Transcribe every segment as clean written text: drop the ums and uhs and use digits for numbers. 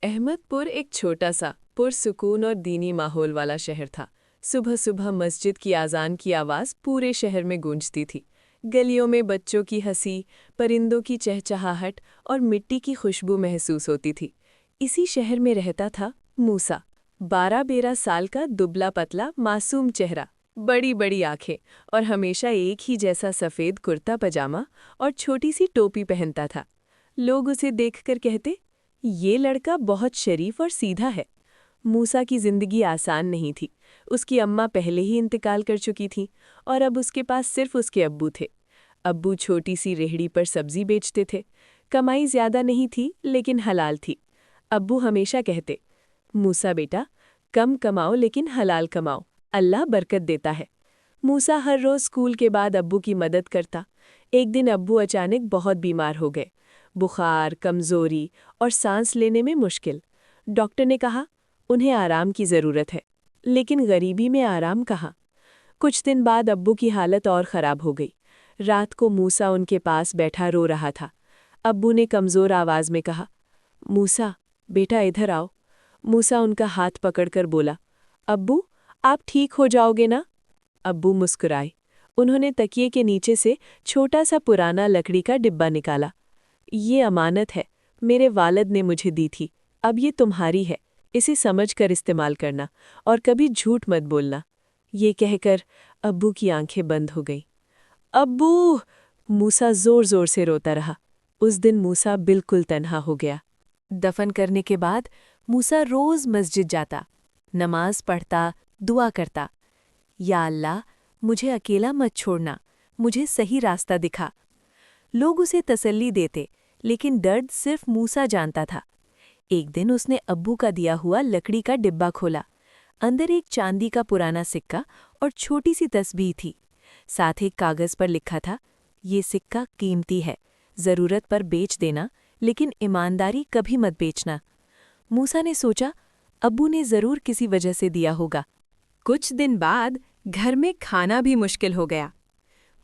अहमदपुर एक छोटा सा पुरसुकून और दीनी माहौल वाला शहर था। सुबह सुबह मस्जिद की आज़ान की आवाज़ पूरे शहर में गूंजती थी। गलियों में बच्चों की हंसी, परिंदों की चहचहाहट और मिट्टी की खुशबू महसूस होती थी। इसी शहर में रहता था मूसा, 12-13 साल का दुबला पतला मासूम चेहरा, बड़ी बड़ी आंखें और हमेशा एक ही जैसा सफ़ेद कुर्ता पजामा और छोटी सी टोपी पहनता था। लोग उसे देखकर कहते, ये लड़का बहुत शरीफ और सीधा है। मूसा की जिंदगी आसान नहीं थी। उसकी अम्मा पहले ही इंतकाल कर चुकी थीं और अब उसके पास सिर्फ उसके अब्बू थे। अब्बू छोटी सी रेहड़ी पर सब्जी बेचते थे। कमाई ज्यादा नहीं थी लेकिन हलाल थी। अब्बू हमेशा कहते, मूसा बेटा, कम कमाओ लेकिन हलाल कमाओ, अल्लाह बरकत देता है। मूसा हर रोज स्कूल के बाद अब्बू की मदद करता। एक दिन अब्बू अचानक बहुत बीमार हो गए। बुखार, कमज़ोरी और सांस लेने में मुश्किल। डॉक्टर ने कहा, उन्हें आराम की ज़रूरत है। लेकिन गरीबी में आराम कहाँ। कुछ दिन बाद अब्बू की हालत और ख़राब हो गई। रात को मूसा उनके पास बैठा रो रहा था। अब्बू ने कमज़ोर आवाज़ में कहा, मूसा बेटा इधर आओ। मूसा उनका हाथ पकड़कर बोला, अब्बू आप ठीक हो जाओगे ना? अब्बू मुस्कुराए। उन्होंने तकिए के नीचे से छोटा सा पुराना लकड़ी का डिब्बा निकाला। ये अमानत है, मेरे वालिद ने मुझे दी थी, अब ये तुम्हारी है, इसे समझकर इस्तेमाल करना और कभी झूठ मत बोलना। ये कहकर अब्बू की आंखें बंद हो गईं। अब्बू! मूसा जोर जोर से रोता रहा। उस दिन मूसा बिल्कुल तन्हा हो गया। दफन करने के बाद मूसा रोज मस्जिद जाता, नमाज पढ़ता, दुआ करता, या अल्लाह मुझे अकेला मत छोड़ना, मुझे सही रास्ता दिखा। लोग उसे तसल्ली देते, लेकिन दर्द सिर्फ मूसा जानता था। एक दिन उसने अब्बू का दिया हुआ लकड़ी का डिब्बा खोला। अंदर एक चांदी का पुराना सिक्का और छोटी सी तस्बीह थी। साथ एक कागज पर लिखा था, ये सिक्का कीमती है, ज़रूरत पर बेच देना, लेकिन ईमानदारी कभी मत बेचना। मूसा ने सोचा, अब्बू ने ज़रूर किसी वजह से दिया होगा। कुछ दिन बाद घर में खाना भी मुश्किल हो गया।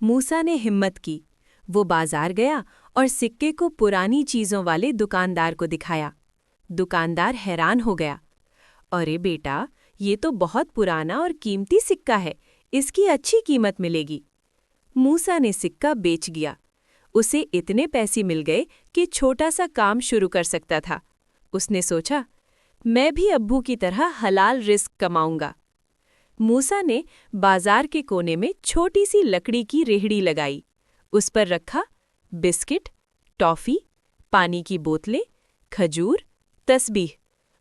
मूसा ने हिम्मत की। वो बाजार गया और सिक्के को पुरानी चीज़ों वाले दुकानदार को दिखाया। दुकानदार हैरान हो गया। अरे बेटा, ये तो बहुत पुराना और कीमती सिक्का है, इसकी अच्छी कीमत मिलेगी। मूसा ने सिक्का बेच दिया। उसे इतने पैसे मिल गए कि छोटा सा काम शुरू कर सकता था। उसने सोचा, मैं भी अब्बू की तरह हलाल रिस्क कमाऊंगा। मूसा ने बाजार के कोने में छोटी सी लकड़ी की रेहड़ी लगाई। उस पर रखा बिस्किट, टॉफ़ी, पानी की बोतलें, खजूर, तस्बीह।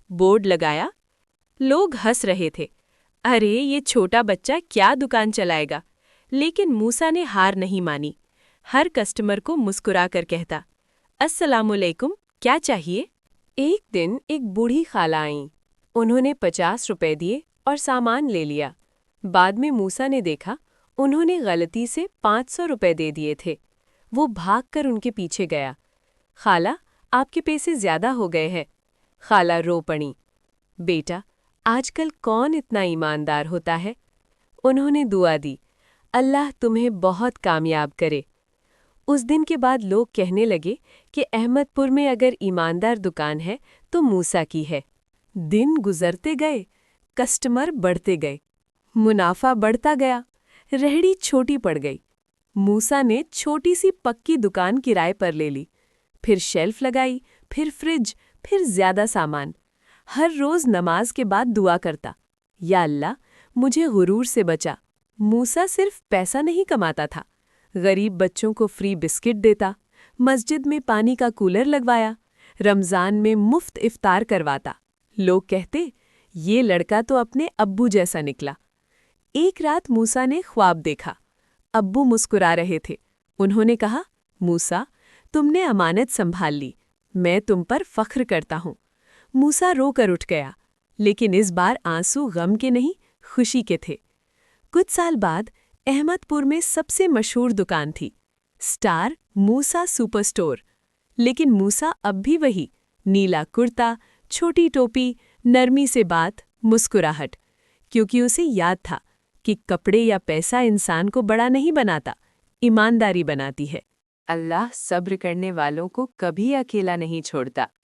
बोर्ड लगाया। लोग हंस रहे थे, अरे ये छोटा बच्चा क्या दुकान चलाएगा। लेकिन मूसा ने हार नहीं मानी। हर कस्टमर को मुस्कुराकर कहता, अस्सलामुअलैकुम, क्या चाहिए? एक दिन एक बूढ़ी खाला आईं। उन्होंने 50 रुपए दिए और सामान ले लिया। बाद में मूसा ने देखा, उन्होंने गलती से 500 रुपए दे दिए थे। वो भागकर उनके पीछे गया। खाला, आपके पैसे ज़्यादा हो गए हैं। खाला रो पड़ी। बेटा, आजकल कौन इतना ईमानदार होता है? उन्होंने दुआ दी, अल्लाह तुम्हें बहुत कामयाब करे। उस दिन के बाद लोग कहने लगे कि अहमदपुर में अगर ईमानदार दुकान है तो मूसा की है। दिन गुजरते गए, कस्टमर बढ़ते गए, मुनाफा बढ़ता गया, रेहड़ी छोटी पड़ गई। मूसा ने छोटी सी पक्की दुकान किराए पर ले ली, फिर शेल्फ लगाई, फिर फ्रिज, फिर ज्यादा सामान। हर रोज नमाज के बाद दुआ करता, या अल्लाह मुझे गुरूर से बचा। मूसा सिर्फ पैसा नहीं कमाता था, गरीब बच्चों को फ्री बिस्किट देता, मस्जिद में पानी का कूलर लगवाया, रमज़ान में मुफ्त इफ्तार करवाता। लोग कहते, ये लड़का तो अपने अब्बू जैसा निकला। एक रात मूसा ने ख्वाब देखा। अब्बू मुस्कुरा रहे थे। उन्होंने कहा, मूसा, तुमने अमानत संभाल ली, मैं तुम पर फख्र करता हूँ। मूसा रोकर उठ गया, लेकिन इस बार आंसू गम के नहीं, खुशी के थे। कुछ साल बाद अहमदपुर में सबसे मशहूर दुकान थी, स्टार मूसा सुपर स्टोर। लेकिन मूसा अब भी वही, नीला कुर्ता, छोटी टोपी, नरमी से बात, मुस्कुराहट, क्योंकि उसे याद था कि कपड़े या पैसा इंसान को बड़ा नहीं बनाता, ईमानदारी बनाती है। अल्लाह सब्र करने वालों को कभी अकेला नहीं छोड़ता।